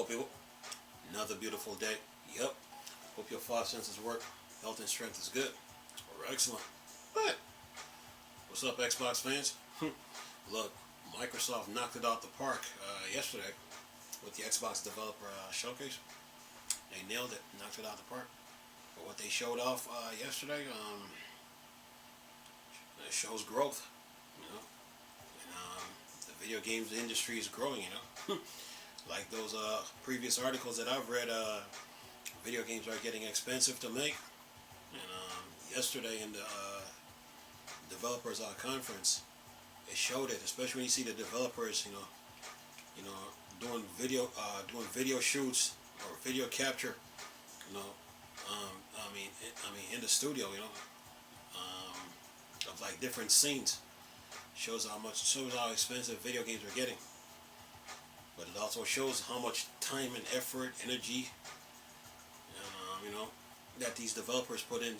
Hope you another beautiful day. Yep. Hope your five senses work. Health and strength is good. Or excellent. But what's up, Xbox fans? Look, Microsoft knocked it out the park yesterday with the Xbox Developer Showcase. They nailed it, knocked it out the park. But what they showed off yesterday, it shows growth. You know, and, the video games industry is growing. You know, like those previous articles that I've read, video games are getting expensive to make. And yesterday in the developers conference, it showed it. Especially when you see the developers, doing video shoots or video capture. You know, in the studio. You know, of like different scenes. Shows how expensive video games are getting. But it also shows how much time and effort, energy, that these developers put in,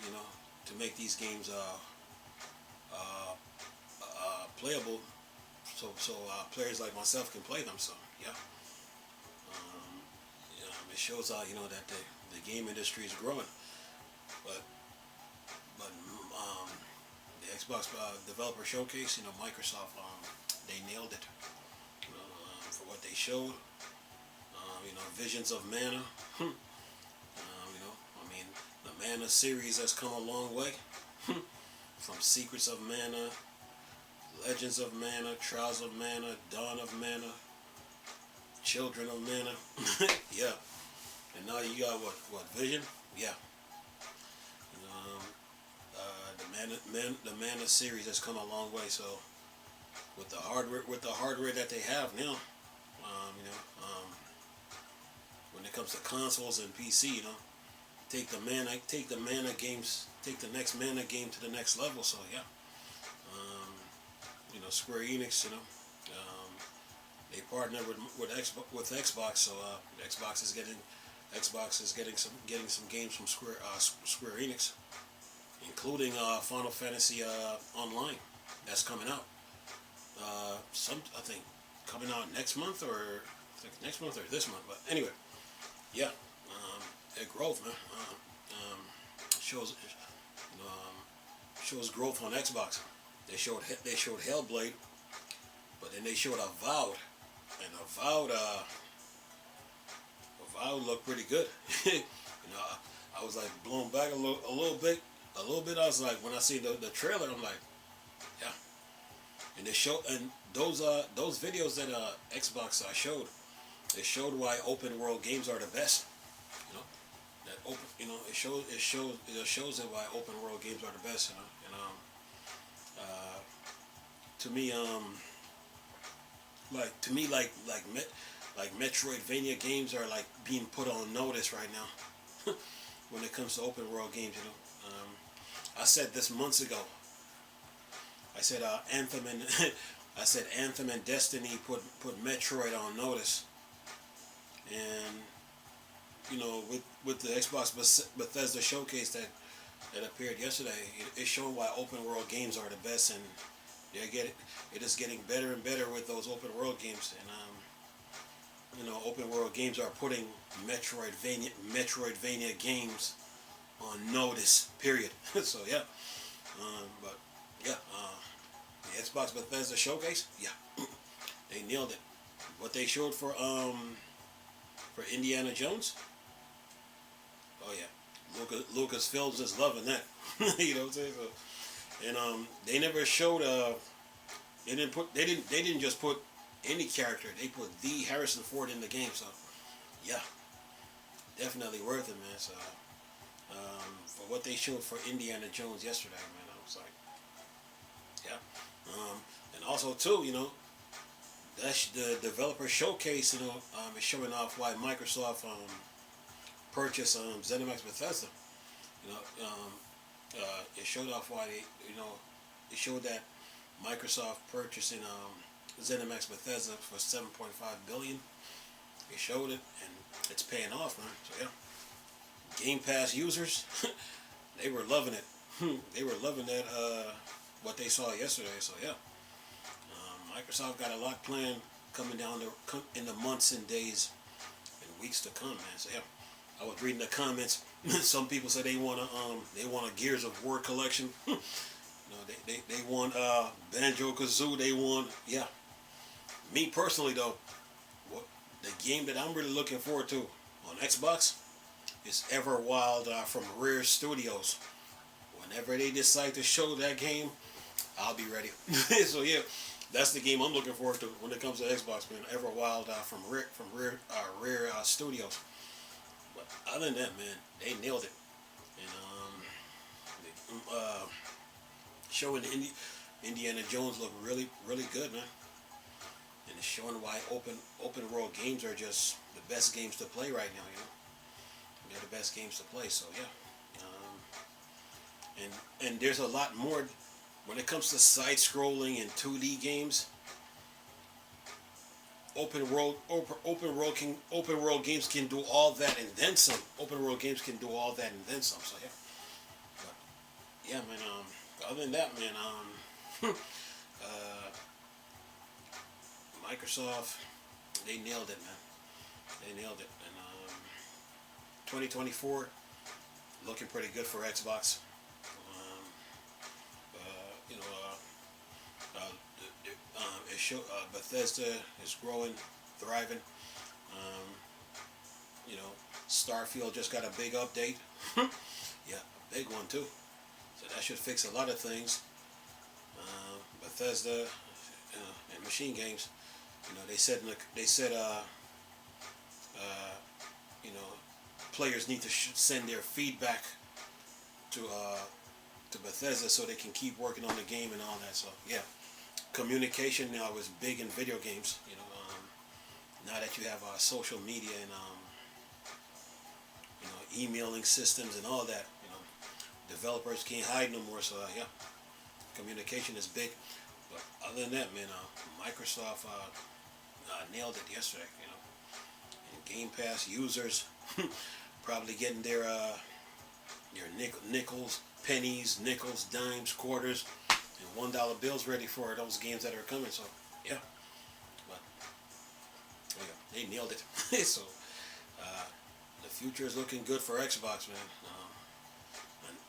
to make these games playable, so players like myself can play them. So yeah, it shows that the game industry is growing. But the Xbox Developer Showcase, Microsoft, they nailed it. For what they showed, Visions of Mana. The Mana series has come a long way. From Secrets of Mana, Legends of Mana, Trials of Mana, Dawn of Mana, Children of Mana. Yeah. And now you got what Vision? Yeah. The Mana series has come a long way. So with the hardware that they have now, when it comes to consoles and PC, take the next Mana game to the next level. So yeah, Square Enix, they partnered with Xbox, so Xbox is getting some games from Square Enix, including Final Fantasy Online that's coming out. I think coming out next month or this month. But anyway, yeah, growth, man. Shows growth on Xbox. They showed Hellblade, but then they showed Avowed, and Avowed looked pretty good. I was like blown back a little bit. I was like, when I see the trailer, I'm like, yeah. And those videos that Xbox showed, they showed why open world games are the best. It shows that why open world games are the best. To me, like Metroidvania games are like being put on notice right now. When it comes to open world games, I said this months ago. I said Anthem and Destiny put Metroid on notice, and with the Xbox Bethesda showcase that appeared yesterday, it showed why open world games are the best, and it is getting better and better with those open world games, and open world games are putting Metroidvania games on notice. Period. So yeah, but yeah, the Xbox Bethesda showcase, yeah, they nailed it. What they showed for Indiana Jones. Oh yeah, Lucasfilms is loving that. You know what I'm saying? So, and they never showed they didn't just put any character. They put the Harrison Ford in the game. So yeah, definitely worth it, man. So for what they showed for Indiana Jones yesterday, man, I was like, yeah. And also too, that's the developer showcase. Is showing off why Microsoft purchased ZeniMax Bethesda. It showed off why it showed that Microsoft purchasing ZeniMax Bethesda for $7.5 billion. It showed it, and it's paying off, man. So yeah, Game Pass users, they were loving it. They were loving that what they saw yesterday. So yeah, Microsoft got a lot planned coming down in the months and days and weeks to come, man. So yeah, I was reading the comments. Some people say they want a Gears of War collection. They want Banjo Kazooie. They want, yeah. Me personally though, what the game that I'm really looking forward to on Xbox is Everwild from Rare Studios. Whenever they decide to show that game, I'll be ready. So yeah, that's the game I'm looking forward to when it comes to Xbox, man. Everwild from Rare Studios. But other than that, man, they nailed it. And showing Indiana Jones look really really good, man. And it's showing why open world games are just the best games to play right now. They're the best games to play. So yeah, and there's a lot more when it comes to side scrolling and 2D games. Open world games can do all that and then some. Open world games can do all that and then some. So yeah, but yeah, man. Other than that, man. Microsoft, they nailed it, man. They nailed it. And 2024 looking pretty good for Xbox. Um, you know, it show Bethesda is growing, thriving. Um, you know, Starfield just got a big update. Yeah, a big one too. So that should fix a lot of things. Bethesda and Machine Games. They said players need to send their feedback to Bethesda so they can keep working on the game and all that. So yeah, communication now is big in video games. Now that you have social media and emailing systems and all that, developers can't hide no more. So yeah, communication is big. But other than that, man, Microsoft nailed it yesterday. And Game Pass users probably getting their nickels, pennies, nickels, dimes, quarters, and $1 bills ready for those games that are coming. So yeah, but yeah, they nailed it. So the future is looking good for Xbox, man.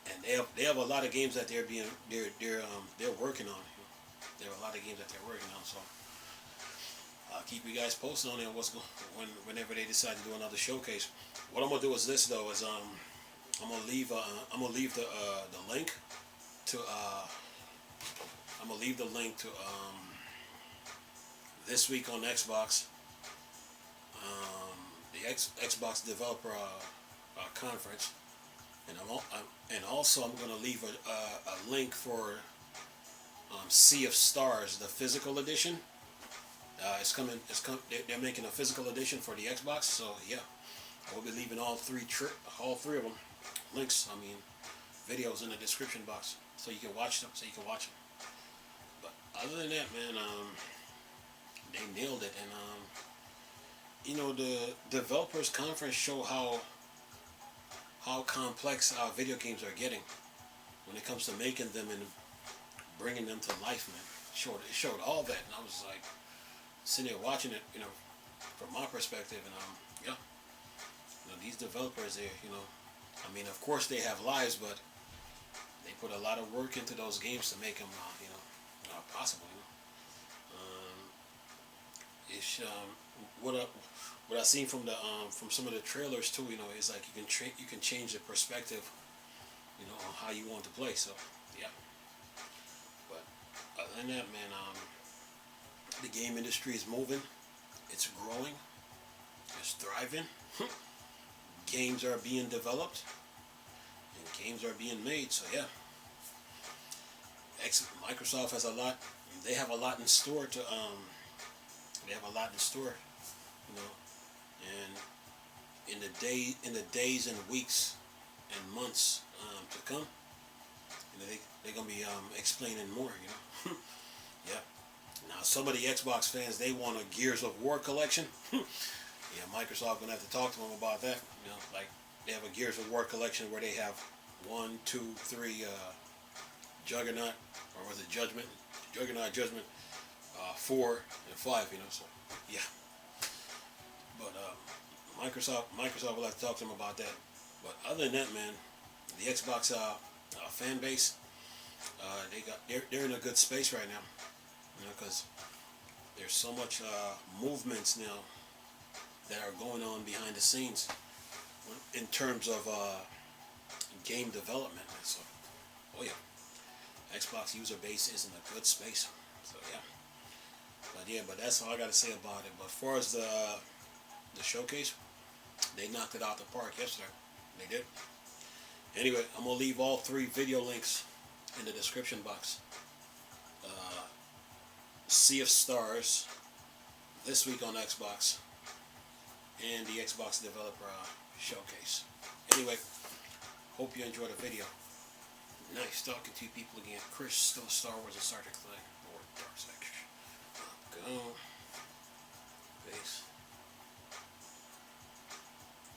And they have a lot of games that they're working on. There are a lot of games that they're working on, so I'll keep you guys posted on it. Whenever they decide to do another showcase. What I'm gonna do is this though is I'm gonna leave the link to this week on Xbox, the Xbox Developer Conference, and also I'm gonna leave a link for Sea of Stars, the physical edition. It's coming. They're making a physical edition for the Xbox. So yeah, I will be leaving all three of them links. Videos in the description box so you can watch them. But other than that, man, they nailed it. And the developers conference show how complex our video games are getting when it comes to making them and bringing them to life, man. It showed all that, and I was like sitting there watching it, from my perspective, and yeah, these developers, of course they have lives, but they put a lot of work into those games to make them, possible. It's what I seen from some of the trailers too, is like you can change the perspective, on how you want to play. So yeah. But other than that, man, the game industry is moving. It's growing. It's thriving. Games are being developed. And games are being made. So yeah. Microsoft has a lot. They have a lot in store to. They have a lot in store. And in the days and weeks and months to come, they're gonna be explaining more. Yeah. Now some of the Xbox fans, they want a Gears of War collection. Yeah, Microsoft gonna have to talk to them about that. Like they have a Gears of War collection where they have 1, 2, 3 Juggernaut, or was it Judgment? Judgment, 4 and 5. So yeah. But Microsoft would like to talk to them about that. But other than that, man, the Xbox fan base, they're in a good space right now, because there's so much movements now that are going on behind the scenes in terms of game development. So, oh yeah, Xbox user base is in a good space. So yeah, but that's all I got to say about it. But as far as the showcase, they knocked it out the park yesterday. They did. Anyway, I'm gonna leave all 3 video links in the description box. Sea of Stars this week on Xbox, and the Xbox Developer Showcase. Anyway, hope you enjoyed the video. Nice talking to you people again. Chris, still Star Wars and Star Trek.